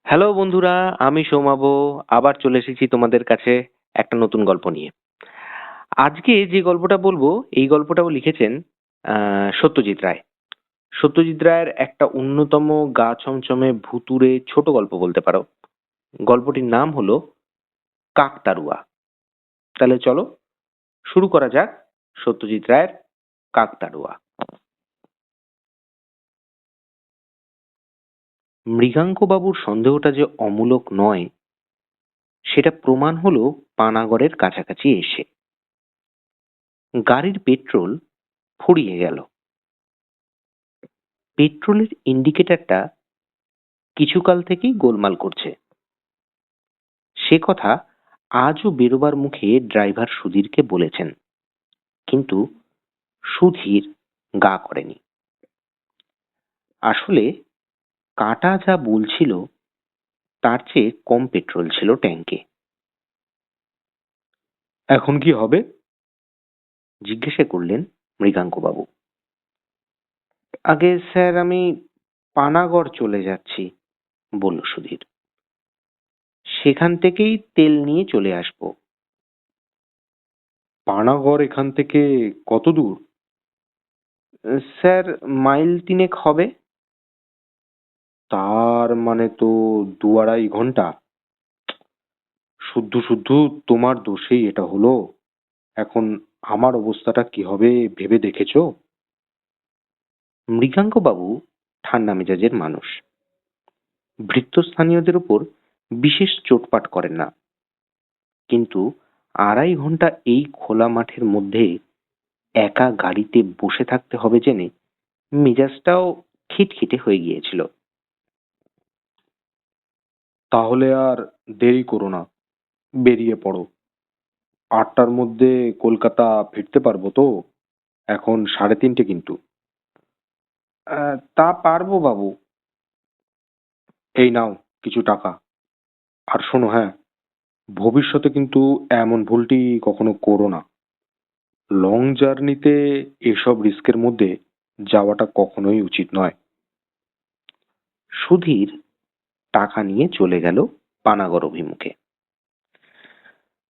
Hello বন্ধুরা, আমি সৌমাভ। আবার চলে এসেছি তোমাদের কাছে একটা নতুন গল্প নিয়ে। আজকে যে গল্পটা বলবো, এই গল্পটাও লিখেছেন সত্যজিৎ রায়। সত্যজিৎ রায়ের একটা অন্যতম গা ছমছমে ভুতুড়ে ছোট গল্প বলতে পারো। গল্পটির নাম হলো কাকতাড়ুয়া। তাহলে চলো শুরু করা যাক সত্যজিৎ রায়ের কাকতাড়ুয়া। মৃগাঙ্কবাবুর সন্দেহটা যে অমূলক নয়, সেটা প্রমাণ হলো পানাগড়ের কাছাকাছি এসে। গাড়ির পেট্রোল ফুরিয়ে গেল। পেট্রোলের ইন্ডিকেটরটা কিছুকাল থেকেই গোলমাল করছে। সে কথা আজও বেরোবার মুখে ড্রাইভার সুধীরকে বলেছেন, কিন্তু সুধীর গা করেনি। আসলে কাঁটা যা বলছিল তার চেয়ে কম পেট্রোল ছিল ট্যাঙ্কে। এখন কি হবে? জিজ্ঞাসা করলেন মৃগাঙ্কবাবু। আগে স্যার, আমি পানাগড় চলে যাচ্ছি, বলল সুধীর। সেখান থেকেই তেল নিয়ে চলে আসবো। পানাগড় এখান থেকে কত দূর? স্যার, মাইল তিনেক হবে। তার মানে তো ২-২.৫ ঘন্টা। শুদ্ধ শুদ্ধ তোমার দোষেই এটা হলো। এখন আমার অবস্থাটা কি হবে ভেবে দেখেছো? মৃগাঙ্কবাবু ঠান্ডা মেজাজের মানুষ। ভৃত্যস্থানীয়দের উপর বিশেষ চোটপাট করেন না, কিন্তু ২.৫ ঘন্টা এই খোলা মাঠের মধ্যে একা গাড়িতে বসে থাকতে হবে জেনে মেজাজটাও খিটখিটে হয়ে গিয়েছিল। তাহলে আর দেরি করো না, বেরিয়ে পড়ো। ৮টার মধ্যে কলকাতা ফিরতে পারবো তো? এখন ৩:৩০ কিন্তু। তা পারবো বাবু। এই নাও কিছু টাকা। আর শোনো, হ্যাঁ, ভবিষ্যতে কিন্তু এমন ভুলটি কখনো করো না। লং জার্নিতে এসব রিস্কের মধ্যে যাওয়াটা কখনোই উচিত নয়। সুধীর টাকা নিয়ে চলে গেল পানাগড় অভিমুখে।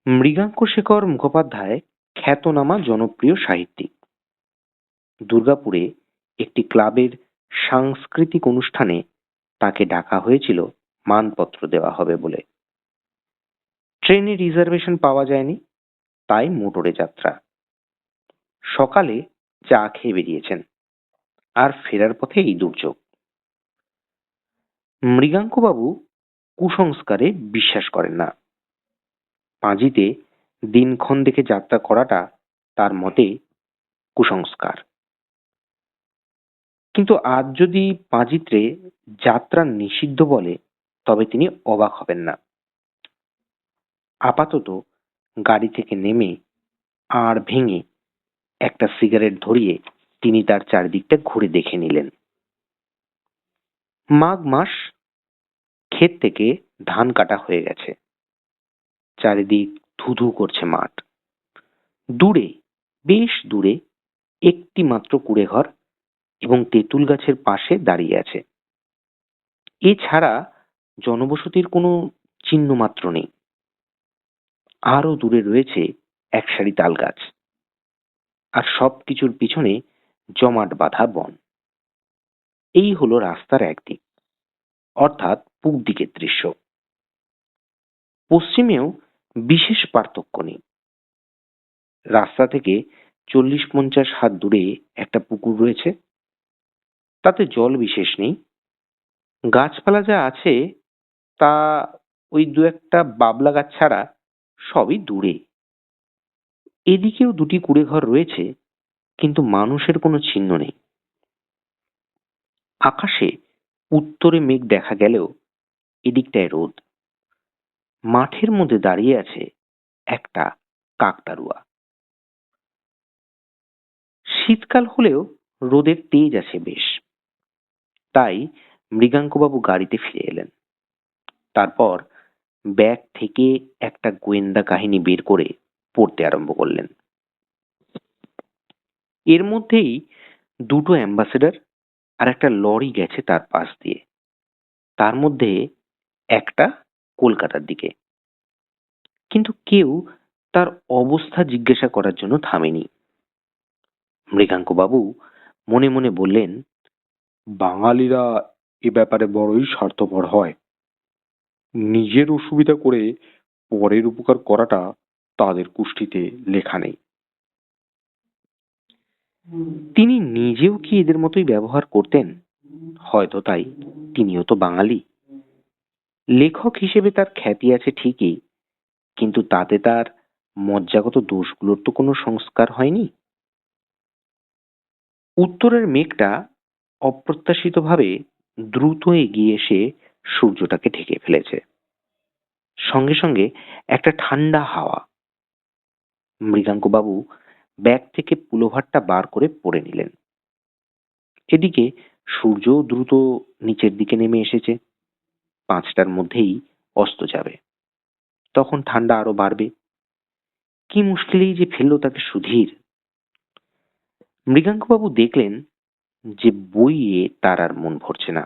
মৃগাঙ্কশেখর মুখোপাধ্যায় খ্যাতনামা জনপ্রিয় সাহিত্যিক। দুর্গাপুরে একটি ক্লাবের সাংস্কৃতিক অনুষ্ঠানে তাকে ডাকা হয়েছিল মানপত্র দেওয়া হবে বলে। ট্রেনে রিজার্ভেশন পাওয়া যায়নি, তাই মোটরে যাত্রা। সকালে চা খেয়ে বেরিয়েছেন, আর ফেরার পথে এই দুর্যোগ। মৃগাঙ্কবাবু কুসংস্কারে বিশ্বাস করেন না। পাঁজিতে দিনক্ষণ দেখে যাত্রা করাটা তার মতে কুসংস্কার। কিন্তু আজ যদি পাঁজিত্রে যাত্রা নিষিদ্ধ বলে, তবে তিনি অবাক হবেন না। আপাতত গাড়ি থেকে নেমে আড় ভেঙে একটা সিগারেট ধরিয়ে তিনি তার চারিদিকটা ঘুরে দেখে নিলেন। মাঘ মাস, ক্ষেত থেকে ধান কাটা হয়ে গেছে। চারিদিক ধুধু করছে মাঠ। দূরে, বেশ দূরে একটি মাত্র কুঁড়েঘর এবং তেঁতুল গাছের পাশে দাঁড়িয়ে আছে। এছাড়া জনবসতির কোনো চিহ্ন মাত্র নেই। আরো দূরে রয়েছে এক সারি তাল গাছ, আর সবকিছুর পিছনে জমাট বাঁধা বন। এই হলো রাস্তার একদিক, অর্থাৎ পূব দিকের দৃশ্য। পশ্চিমেও বিশেষ পার্থক্য নেই। রাস্তা থেকে ৪০-৫০ হাত দূরে একটা পুকুর রয়েছে। তাতে জল বিশেষ নেই। গাছপালা যা আছে তা ওই দু একটা বাবলা গাছ ছাড়া সবই দূরে। এদিকেও দুটি কুঁড়েঘর রয়েছে, কিন্তু মানুষের কোনো চিহ্ন নেই। আকাশে উত্তরে মেঘ দেখা গেলেও এদিকটায় রোদ। মাঠের মধ্যে দাঁড়িয়ে আছে একটা কাকতাড়ুয়া। শীতকাল হলেও রোদের তেজ আছে বেশ। তাই মৃগাঙ্কবাবু গাড়িতে ফিরে এলেন। তারপর ব্যাগ থেকে একটা গোয়েন্দা কাহিনী বের করে পড়তে আরম্ভ করলেন। এর মধ্যেই দুটো অ্যাম্বাসেডর আর একটা লরি গেছে তার পাশ দিয়ে। তার মধ্যে একটা কলকাতার দিকে। কিন্তু কেউ তার অবস্থা জিজ্ঞাসা করার জন্য থামেনি। মৃগাঙ্কবাবু মনে মনে বললেন, বাঙালিরা এ ব্যাপারে বড়ই স্বার্থপর হয়। নিজের অসুবিধা করে পরের উপকার করাটা তাদের কুষ্ঠিতে লেখা নেই। তিনি নিজেও কি এদের মতোই ব্যবহার করতেন? হয়তো তাই। তিনিও তো বাঙালি। লেখক হিসেবে তার খ্যাতি আছে ঠিকই, কিন্তু তাতে তার মজ্জাগত দোষগুলোর তো কোনো সংস্কার হয়নি। উত্তরের মেঘটা অপ্রত্যাশিতভাবে দ্রুত এগিয়ে এসে সূর্যটাকে ঢেকে ফেলেছে। সঙ্গে সঙ্গে একটা ঠান্ডা হাওয়া। মৃগাঙ্কবাবু ব্যাগ থেকে পুলোভারটা বার করে পরে নিলেন। এদিকে সূর্যও দ্রুত নিচের দিকে নেমে এসেছে। 5টার মধ্যেই অস্ত যাবে। তখন ঠান্ডা আরো বাড়বে। কি মুশকিলেই যে ফেললো তাকে সুধীর। মৃগাঙ্কবাবু দেখলেন যে বইয়ে তার আর মন ভরছে না।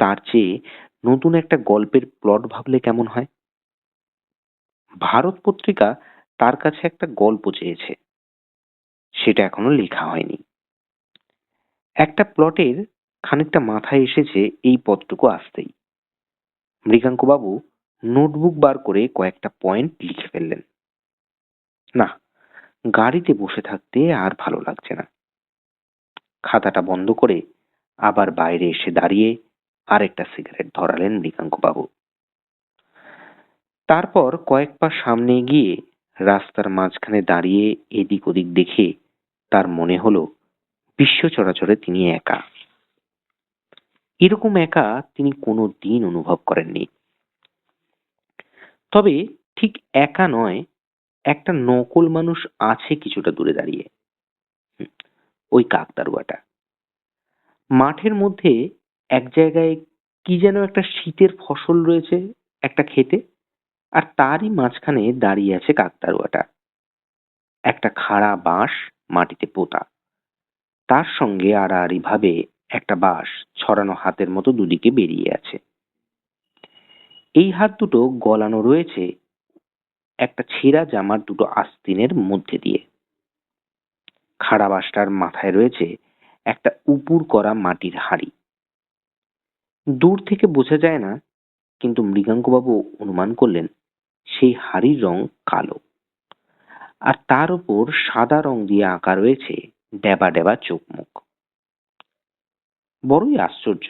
তার চেয়ে নতুন একটা গল্পের প্লট ভাবলে কেমন হয়? ভারত পত্রিকা তার কাছে একটা গল্প চেয়েছে, সেটা এখনো লেখা হয়নি। একটা প্লটের খানিকটা মাথায় এসেছে এই পথটুকু আসতেই। মৃগাঙ্কবাবু নোটবুক বার করে কয়েকটা পয়েন্ট লিখে ফেললেন। না, গাড়িতে বসে থাকতে আর ভালো লাগছে না। খাতাটা বন্ধ করে আবার বাইরে এসে দাঁড়িয়ে আরেকটা সিগারেট ধরালেন মৃগাঙ্কবাবু। তারপর কয়েক পা সামনে এগিয়ে রাস্তার মাঝখানে দাঁড়িয়ে এদিক ওদিক দেখে তার মনে হলো বিশ্ব চরাচরে তিনি একা। এরকম একা তিনি কোনো দিন অনুভব করেননি। তবে ঠিক একা নয়, একটা নকল মানুষ আছে কিছুটা দূরে দাঁড়িয়ে। হুম, ওই কাকতাড়ুয়াটা। মাঠের মধ্যে এক জায়গায় কি যেন একটা শীতের ফসল রয়েছে একটা ক্ষেতে, আর তারই মাঝখানে দাঁড়িয়ে আছে কাকতাড়ুয়াটা। একটা খাড়া বাঁশ মাটিতে পোঁতা, তার সঙ্গে আড়াআড়ি ভাবে একটা বাঁশ ছড়ানো হাতের মতো দুদিকে বেরিয়ে আছে। এই হাত দুটো গলানো রয়েছে একটা ছেঁড়া জামার দুটো আস্তিনের মধ্যে দিয়ে। খাড়া বাঁশটার মাথায় রয়েছে একটা উপুর করা মাটির হাঁড়ি। দূর থেকে বোঝা যায় না, কিন্তু মৃগাঙ্কবাবু অনুমান করলেন সেই হাঁড়ির রং কালো, আর তার উপর সাদা রং দিয়ে আঁকা রয়েছে ডেবা ডেবা চোখ মুখ। বড়ই আশ্চর্য,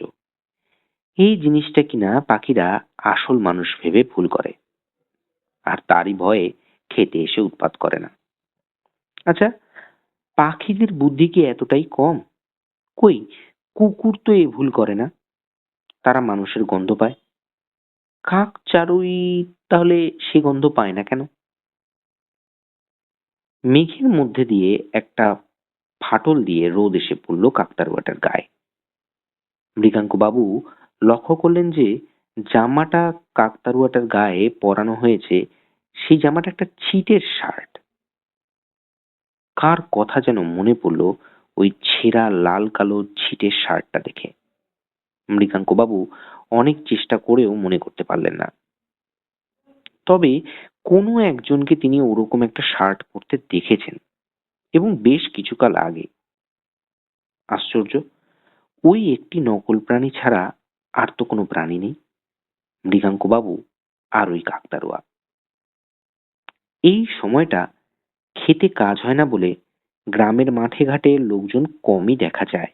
এই জিনিসটা কিনা পাখিরা আসল মানুষ ভেবে ভুল করে, আর তারই ভয়ে খেতে এসে উৎপাত করে না। আচ্ছা, পাখিদের বুদ্ধি কি এতটাই কম? কই, কুকুর তো এ ভুল করে না। তারা মানুষের গন্ধ পায়। কাক চারুই তাহলে সে গন্ধ পায় না কেন? মেঘের মধ্যে দিয়ে একটা ফাটল দিয়ে রোদ এসে পড়ল কাকতাড়ুয়াটার গায়ে। মৃগাঙ্কবাবু লক্ষ্য করলেন যে জামাটা কাকতাড়ুয়াটার গায়ে পরানো হয়েছে, সেই জামাটা একটা ছিটের শার্ট। কার কথা যেন মনে পড়ল ওই ছেঁড়া লাল কালো ছিটের শার্টটা দেখে। মৃগাঙ্কবাবু অনেক চেষ্টা করেও মনে করতে পারলেন না। তবে কোনো একজনকে তিনি ওরকম একটা শার্ট পরতে দেখেছেন, এবং বেশ কিছুকাল আগে। আশ্চর্য, ওই একটি নকল প্রাণী ছাড়া আর তো কোনো প্রাণী নেই। মৃগাঙ্কবাবু আর ওই কাকতাড়ুয়া। এই সময়টা খেতে কাজ হয় না বলে গ্রামের মাঠে ঘাটে লোকজন কমই দেখা যায়,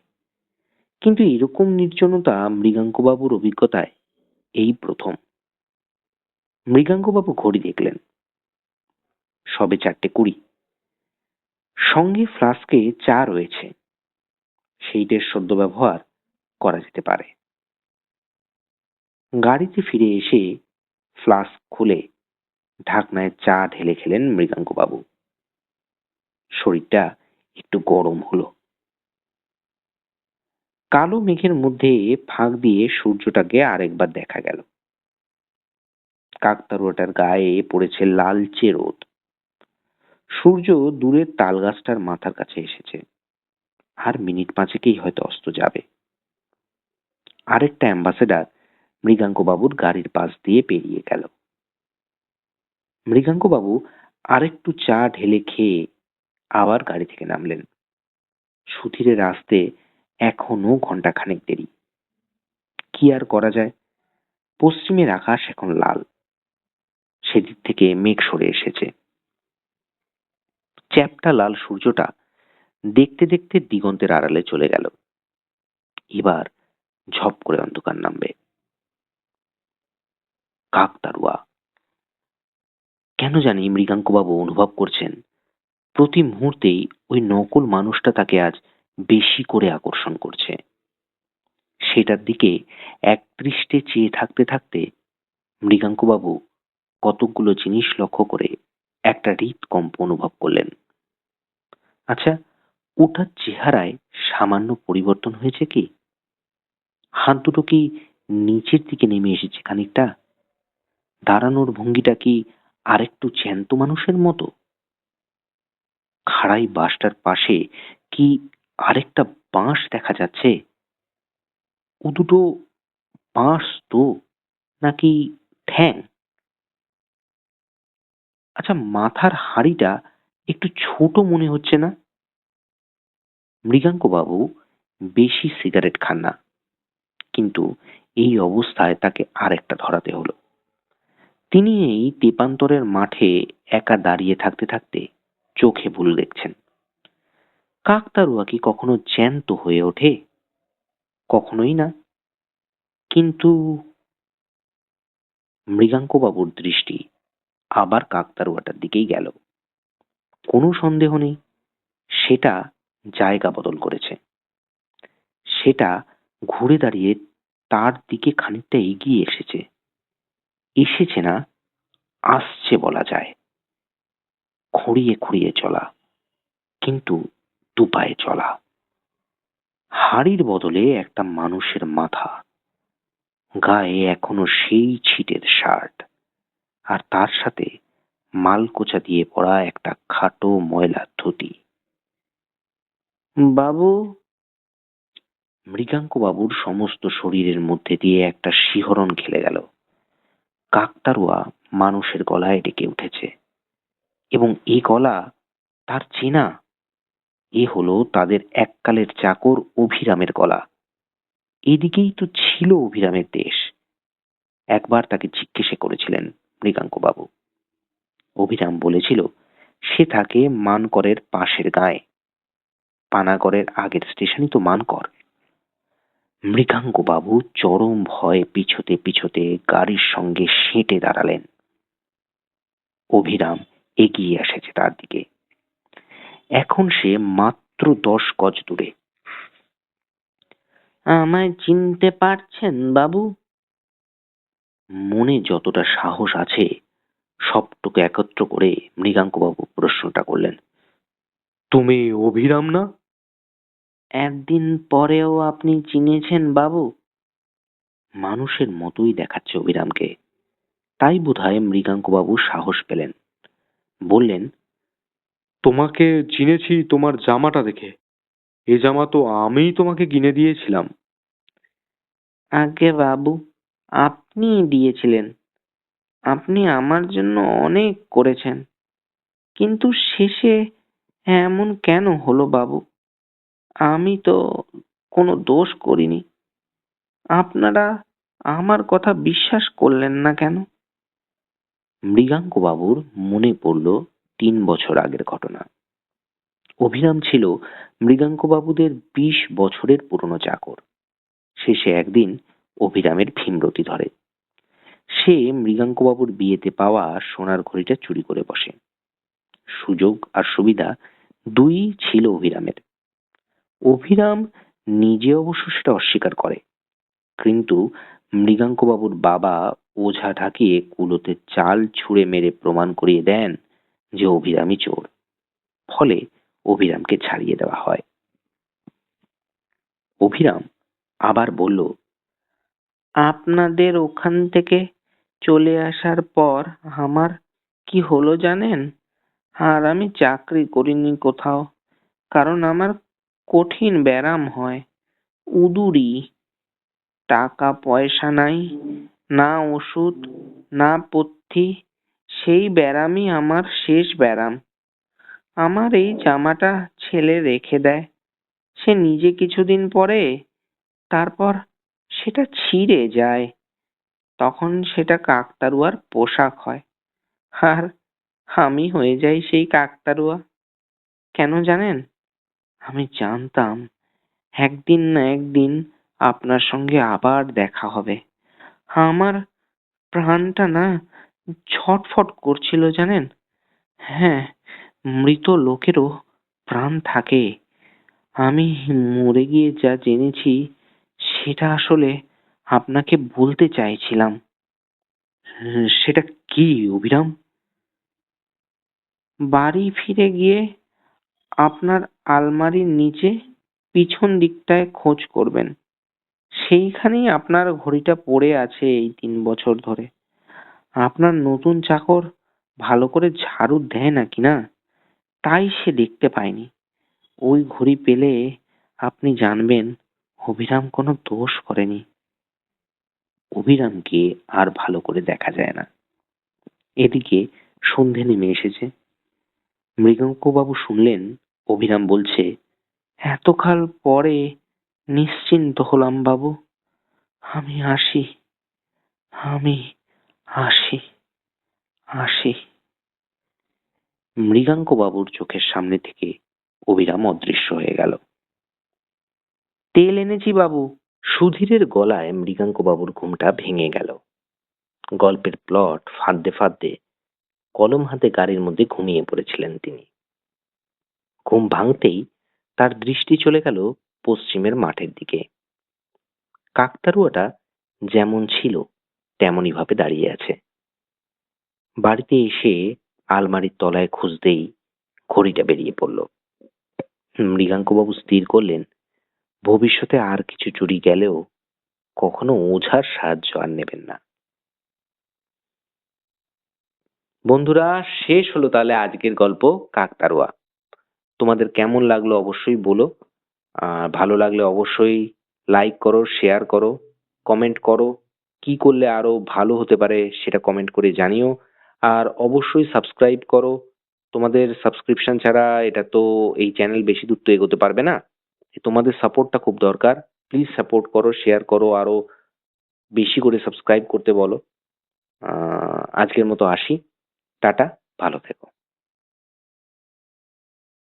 কিন্তু এরকম নির্জনতা মৃগাঙ্কবাবুর অভিজ্ঞতায় এই প্রথম। মৃগাঙ্কবাবু ঘড়ি দেখলেন, সবে 4:20। সঙ্গে ফ্লাস্কে চা রয়েছে, সেইটের সদ্ব্যবহার করা যেতে পারে। গাড়িতে ফিরে এসে ফ্লাস্ক খুলে ঢাকনায় চা ঢেলে খেলেন মৃগাঙ্কবাবু। শরীরটা একটু গরম হলো। কালো মেঘের মধ্যে ফাঁক দিয়ে সূর্যটাকে আরেকবার দেখা গেল। কাকতাড়ুয়াটার গায়ে পড়েছে লালচে রোদ। সূর্য দূরের তালগাছটার মাথার কাছে এসেছে। আর মিনিট পাঁচেকেই হয়তো অস্ত যাবে। আরেকটা অ্যাম্বাসেডর মৃগাঙ্কবাবুর গাড়ির পাশ দিয়ে পেরিয়ে গেল। মৃগাঙ্কবাবু আরেকটু চা ঢেলে খেয়ে আবার গাড়ি থেকে নামলেন। সুধীরের আসতে এখনো ঘন্টাখানেক দেরি। কি আর করা যায়, পশ্চিমের আকাশ এখন লাল, সেদিক থেকে মেঘ সরে এসেছে। চ্যাপ্টা লাল সূর্যটা দেখতে দেখতে দিগন্তের আড়ালে চলে গেল। এবার ঝপ করে অন্ধকার নামবে। কাকতাড়ুয়া। কেন জানি মৃগাঙ্কবাবু অনুভব করছেন প্রতি মুহূর্তেই ওই নকল মানুষটা তাকে আজ বেশি করে আকর্ষণ করছে। সেটার দিকে একদৃষ্টে চেয়ে থাকতে থাকতে মৃগাঙ্কবাবু কতকগুলো জিনিস লক্ষ্য করে একটা হৃদকম্প অনুভব করলেন। আচ্ছা, ওটার চেহারায় সামান্য পরিবর্তন হয়েছে কি? হাত দুটো কি নিচের দিকে নেমে এসেছে খানিকটা? দাঁড়ানোর ভঙ্গিটা কি আরেকটু জ্যান্ত মানুষের মতো? খাড়াই বাসটার পাশে কি আরেকটা বাঁশ দেখা যাচ্ছে? ও দুটো বাঁশ তো, নাকি ঠ্যাং? আচ্ছা, মাথার হাঁড়িটা একটু ছোট মনে হচ্ছে না? মৃগাঙ্কবাবু বেশি সিগারেট খান না, কিন্তু এই অবস্থায় তাকে আরেকটা ধরাতে হলো। তিনি এই তেপান্তরের মাঠে একা দাঁড়িয়ে থাকতে থাকতে চোখে ভুল দেখছেন। কাকতাড়ুয়া কি কখনো জ্যান্ত হয়ে ওঠে? কখনোই না। কিন্তু মৃগাঙ্কবাবুর দৃষ্টি আবার কাকতাড়ুয়াটার দিকেই গেল। কোনো সন্দেহ নেই, সেটা জায়গা বদল করেছে। সেটা ঘুরে দাঁড়িয়ে তার দিকে খানিকটা এগিয়ে এসেছে। এসেছে না, আসছে বলা যায়। খুঁড়িয়ে খুঁড়িয়ে চলা, কিন্তু দুপায়ে চলা। হাড়ির বদলে একটা মানুষের মাথা, গায়ে এখনো সেই ছিটের শার্ট, আর তার সাথে মালকোচা দিয়ে পড়া একটা খাটো ময়লা ধুতি। বাবু! মৃগাঙ্কবাবুর সমস্ত শরীরের মধ্যে দিয়ে একটা শিহরণ খেলে গেল। কাকতাড়ুয়া মানুষের গলায় ডেকে উঠেছে, এবং এ গলা তার চেনা। এ হলো তাদের এককালের চাকর অভিরামের গলা। এদিকেই তো ছিল অভিরামের দেশ। একবার তাকে জিজ্ঞেস করেছিলেন মৃগাঙ্কবাবু। অভিরাম বলেছিল সে থাকে মানকরের পাশের গাঁয়ে। পানাগড়ের আগের স্টেশনই তো মানকর। মৃগাঙ্কবাবু চরম ভয়ে পিছোতে পিছোতে গাড়ির সঙ্গে সেঁটে দাঁড়ালেন। অভিরাম এগিয়ে এসেছে তার দিকে। এখন সে মাত্র 10 গজ দূরে। আমায় চিনতে পারছেন বাবু? মনে যতটা সাহস আছে সবটুকু একত্র করে মৃগাঙ্কবাবু প্রশ্নটা করলেন। তুমি অভিরাম না? একদিন পরেও আপনি চিনেছেন বাবু? মানুষের মতোই দেখাচ্ছে অভিরামকে, তাই বোধহয় মৃগাঙ্কবাবু সাহস পেলেন। বললেন, তোমাকে চিনেছি তোমার জামাটা দেখে। এ জামা তো আমিই তোমাকে কিনে দিয়েছিলাম। আগে বাবু, আপনি দিয়েছিলেন। আপনি আমার জন্য অনেক করেছেন, কিন্তু শেষে এমন কেন হলো বাবু? আমি তো কোনো দোষ করিনি। আপনারা আমার কথা বিশ্বাস করলেন না কেন? মৃগাঙ্কবাবুর মনে পড়ল 3 বছর আগের ঘটনা। অভিরাম ছিল মৃগাঙ্কবাবুদের 20 বছরের পুরনো চাকর। শেষে একদিন অভিরামের ভীমরতি ধরে। সে মৃগাঙ্কবাবুর বিয়েতে পাওয়া সোনার ঘড়িটা চুরি করে বসে। সুযোগ আর সুবিধা দুই ছিল অভিরামের। অভিরাম নিজে অবশ্য সেটা অস্বীকার করে, কিন্তু মৃগাঙ্কবাবুর বাবা ওঝা ঢাকিয়ে কুলোতে চাল ছুঁড়ে মেরে প্রমাণ করিয়ে দেন যে অভিরামই চোর। ফলে অভিরামকে ছাড়িয়ে দেওয়া হয়। অভিরাম আবার বলল, আপনাদের ওখান থেকে চলে আসার পর আমার কি হলো জানেন? আর আমি চাকরি করিনি কোথাও, কারণ আমার কঠিন ব্যারাম হয়, উদুরি। টাকা পয়সা নাই, না ওষুধ, না পথ্যি, সেই ব্যারামই আমার শেষ ব্যারাম। আমার এই জামাটা ছেলে রেখে দেয়, সে নিজে কিছুদিন পরে, তারপর সেটা ছিঁড়ে যায়, তখন সেটা কাকতাড়ুয়ার পোশাক হয়, আর আমি হয়ে যাই সেই কাকতাড়ুয়া। কেন জানেন? আমি জানতাম একদিন না একদিন আপনার সঙ্গে আবার দেখা হবে। আমার প্রাণটা না ছটফট করছিল জানেন। হ্যাঁ, মৃত লোকেরও প্রাণ থাকে। আমি মরে গিয়ে যা জেনেছি সেটা আসলে আপনাকে বলতে চাইছিলাম। সেটা কি অবিরাম? বাড়ি ফিরে গিয়ে আপনার আলমারির নিচে পিছন দিকটায় খোঁজ করবেন। সেইখানেই আপনার ঘড়িটা পড়ে আছে এই ৩ বছর ধরে। আপনার নতুন চাকর ভালো করে ঝাড়ু দেয় নাকি না, তাই সে দেখতে পায়নি। ওই ঘড়ি পেলে আপনি জানবেন অবিরাম কোনো দোষ করেনি। অবিরামকে আর ভালো করে দেখা যায় না। এদিকে সন্ধে নেমে এসেছে। মৃগাঙ্কবাবু শুনলেন অবিরাম বলছে, এতকাল পরে নিশ্চিন্ত হলাম বাবু। আমি আসি, আমি আসি, আসি। মৃগাঙ্কবাবুর চোখের সামনে থেকে অবিরাম অদৃশ্য হয়ে গেল। তেল এনেছি বাবু। সুধীরের গলায় মৃগাঙ্কবাবুর ঘুমটা ভেঙে গেল। গল্পের প্লট ফাঁদতে ফাঁদতে কলম হাতে গাড়ির মধ্যে ঘুমিয়ে পড়েছিলেন তিনি। ঘুম ভাঙতেই তার দৃষ্টি চলে গেল পশ্চিমের মাঠের দিকে। কাকতাড়ুয়াটা যেমন ছিল তেমনই ভাবে দাঁড়িয়ে আছে। বাড়িতে এসে আলমারির তলায় খুঁজতেই ঘড়িটা বেরিয়ে পড়ল। মৃগাঙ্কবাবু স্থির করলেন ভবিষ্যতে আর কিছু চুরি গেলেও কখনো ওঝার সাহায্য আর নেবেন না। বন্ধুরা, শেষ হলো তাহলে আজকের গল্প কাকতাড়ুয়া। তোমাদের কেমন লাগলো অবশ্যই বলো। ভালো লাগলে অবশ্যই লাইক করো, শেয়ার করো, কমেন্ট করো। কি করলে আরো ভালো হতে পারে সেটা কমেন্ট করে জানিও। আর অবশ্যই সাবস্ক্রাইব করো। তোমাদের সাবস্ক্রিপশন ছাড়া এটা তো এই চ্যানেল বেশি দূর তো এগোতে পারবে না। তোমাদের সাপোর্টটা খুব দরকার। প্লিজ সাপোর্ট করো, শেয়ার করো, আরো বেশি করে সাবস্ক্রাইব করতে বলো। আজকের মতো আসি। টাটা, ভালো থেকো।